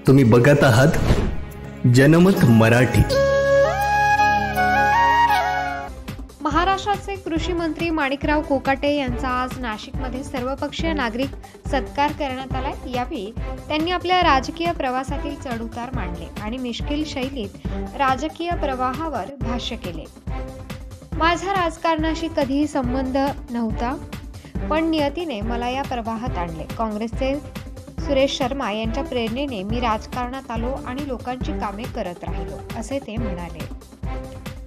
तुम्ही बघत आहात जनमत मराठी। महाराष्ट्राचे कृषी मंत्री माणिकराव कोकाटे यांचा आज नाशिकमध्ये सर्वपक्षीय नागरिक सत्कार करण्यात आला। यावेळी त्यांनी आपल्या राजकीय प्रवासातील चढउतार मांडले आणि मिश्किल शैलीत राजकीय प्रवाहावर भाष्य केले। माझा राजकारणाशी कधीही संबंध नव्हता, पण नियतीने मला या प्रवाहात आणले। काँग्रेसचे सुरेश शर्मा यांच्या प्रेरणेने मी राजकारणात आलो आणि लोकांची कामे करत राहिलो, असे ते म्हणाले।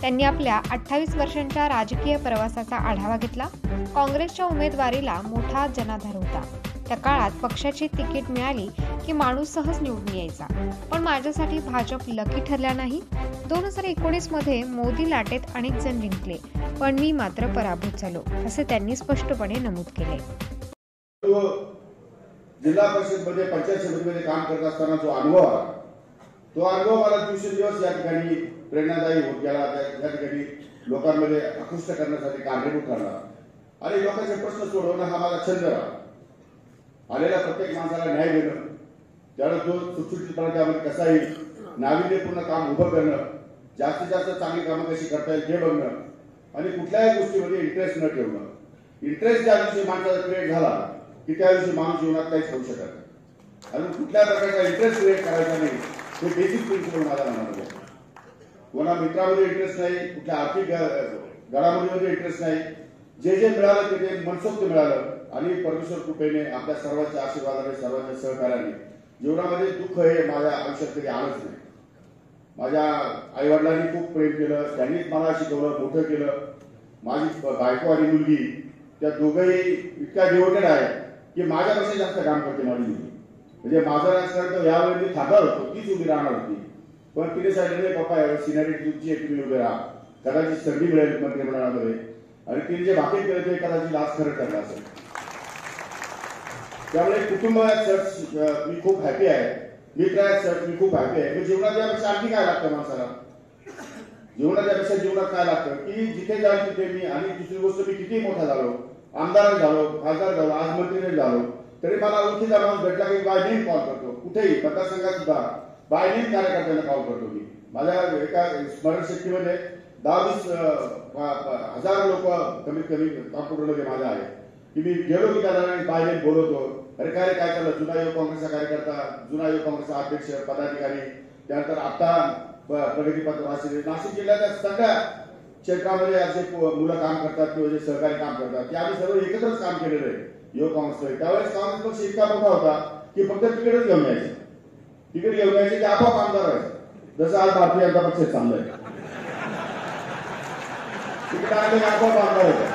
त्यांनी आपल्या 28 वर्षांच्या राजकीय प्रवासाचा आढावा घेतला। काँग्रेसच्या उमेदवारीला मोठा जनाधार होता। त्या काळात पक्षाची तिकीट मिळाली की माणूस सहज निवडून यायचा, पण माझ्यासाठी भाजप लकी ठरला नाही। 2019 मध्ये मोदी लाटेत अनेक जण जिंकले, पण मी मात्र पराभूत झालो, असे त्यांनी स्पष्टपणे नमूद केले। जिल्हा परिषदमध्ये पंचायत समितीमध्ये काम करत असताना जो अनुभव आला, तो अनुभव मला दिवसेंदिवस या ठिकाणी प्रेरणादायी होत गेला। त्या ठिकाणी लोकांमध्ये आकृष्ट करण्यासाठी कारणीभूत ठरला आणि लोकांचे प्रश्न सोडवणं हा माझा छंद राहिला। आलेल्या प्रत्येक माणसाला न्याय देणं, त्यावेळेस तो सुटसुटीतपणा त्यामध्ये कसा येईल, नाविन्यपूर्ण काम उभं करणं, जास्तीत जास्त चांगली कामं कशी करता येईल ते बघणं आणि कुठल्याही गोष्टीमध्ये इंटरेस्ट न ठेवणं। इंटरेस्ट ज्या दिवशी माणसाचा क्रिएट झाला की त्या दिवशी माणूस जीवनात काहीच करू शकत नाही आणि कुठल्या प्रकारचा इंटरेस्ट क्रिएट करायचा नाही, हे बेसिक प्रिन्सिपल माझ्या मनात आहे। कोणा मित्रामध्ये इंटरेस्ट नाही, कुठल्या आर्थिक घडामोडीमध्ये इंटरेस्ट नाही। जे मिळालं ते मनसोक्त मिळालं आणि परमेश्वर कृपेने आपल्या सर्वांच्या आशीर्वादाने, सर्वांच्या सहकार्याने जीवनामध्ये दुःख हे माझ्या आयुष्यात कधी आलंच नाही। माझ्या आई वडिलांनी खूप प्रेम केलं, त्यांनीच मला शिकवलं, मोठं केलं। माझी बायको आणि मुलगी त्या दोघंही इतक्या डिवोटेड आहेत की माझ्यापेक्षा जास्त काम करते माझी मुलगी। म्हणजे माझं राजकारण तर यावेळी मी थांबणार होतो, तीच उभी राहणार होती, पण तिने सांगितले पप्पा यावेळी सिनियरिटी तुमची एक तुम्ही उभे राहा, कदाचित संधी मिळेल मंत्रिमंडळामध्ये आणि तिने जे बाकी केलं ते कदाचित आज खरं ठरलं असेल। त्यामुळे कुटुंबात सर्च मी खूप हॅपी आहे, मित्रात सर्च मी खूप हॅपी आहे। जीवनात यापेक्षा आणखी काय लागतं माणसाला? जीवनाच्यापेक्षा जीवनात काय लागतं की जिथे जाईल तिथे मी, आणि दुसरी गोष्ट मी किती मोठा झालो, आमदार झालो, खासदार झालो, आज मंत्री झालो, तरी मला ओळखीचा माणूस भेटला की बाय नेम कॉल करतो। कुठेही मतदारसंघात सुद्धा बाय नेम कार्यकर्त्यांना कॉल करतो मी। माझ्या एका स्मरणशक्तीमध्ये 10-20 हजार लोक कमीत कमी कॉम्प्युटरमध्ये माझ्या आहेत की मी गेलो की त्याला बाय नेम बोलवतो, अरे काय काय चाललं, जुना युवक काँग्रेसचा कार्यकर्ता, जुना युवक काँग्रेसचा अध्यक्ष, पदाधिकारी, त्यानंतर आता प्रगतीपत्र नाशिक जिल्ह्याच्या सगळ्या क्षेत्रामध्ये असे मुलं काम करतात किंवा जे सहकारी काम करतात, ते आम्ही सर्व एकत्रच काम केलेलं आहे युवक काँग्रेसमध्ये। त्यावेळेस काँग्रेस पक्ष इतका मोठा होता की फक्त तिकीटच घेऊन यायचे, तिकीट घेऊन यायचे की आपोआप आमदार व्हायचे। जसं आज भारतीय जनता पक्ष चाललंय, तिकीट आले की आपोआप आमदार होतं,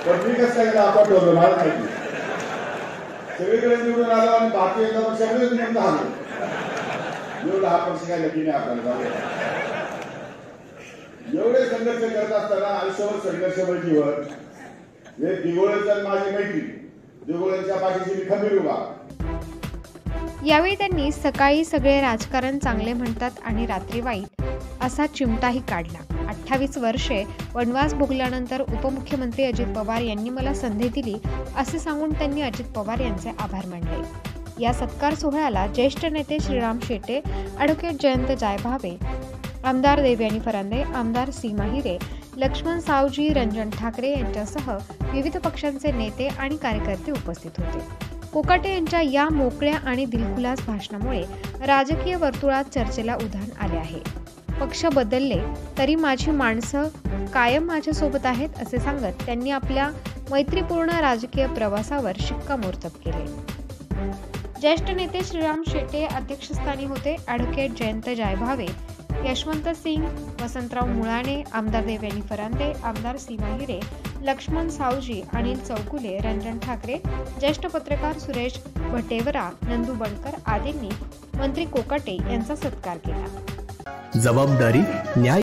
पण मी कसं काय आपोआप ठेवलं मला माहिती। सगळीकडे निवडून आलो आणि भारतीय जनता पक्षामध्ये निवडून आलो, निवडून हा पक्ष काय नक्की नाही आपल्याला। एवढे संघर्ष करत असताना आयुष्यावर संघर्षमय जीवन, हे दिगोळेचं माझी मैत्री, दिगोळेच्या पाठीशी मी खंबीर उभा। यावेळी त्यांनी सकाळी सगळे राजकारण चांगले म्हणतात आणि रात्री वाईट असा चिमटाही काढला। 28 वर्षे वनवास भोगल्यानंतर उपमुख्यमंत्री अजित पवार यांनी मला संधी दिली, असे सांगून त्यांनी अजित पवार यांचे आभार मानले। या सत्कार सोहळ्याला ज्येष्ठ नेते श्रीराम शेटे, ॲडव्होकेट जयंत जायभावे, आमदार देवयानी फरांदे, आमदार सीमा हिरे, लक्ष्मण सावजी, रंजन ठाकरे यांच्यासह विविध पक्षांचे नेते आणि कार्यकर्ते उपस्थित होते। कोकाटे यांच्या या मोकळ्या आणि दिलखुलास भाषणामुळे राजकीय वर्तुळात चर्चेला उधाण आले आहे। पक्ष बदलले तरी माझी माणसं कायम माझ्यासोबत आहेत, असे सांगत त्यांनी आपल्या मैत्रीपूर्ण राजकीय प्रवासावर शिक्कामोर्तब केले। ज्येष्ठ नेते श्रीराम शेटे अध्यक्षस्थानी होते। ॲडव्होकेट जयंत जायभावे, यशवंत सिंग, वसंतराव मुळाणे, आमदार देवयानी फरांदे, आमदार सीमा हिरे, लक्ष्मण सावजी, अनिल चौगुले, रंजन ठाकरे, ज्येष्ठ पत्रकार सुरेश भटेवरा, नंदू बनकर आदींनी मंत्री कोकाटे यांचा सत्कार केला। जबाबदारी, न्याय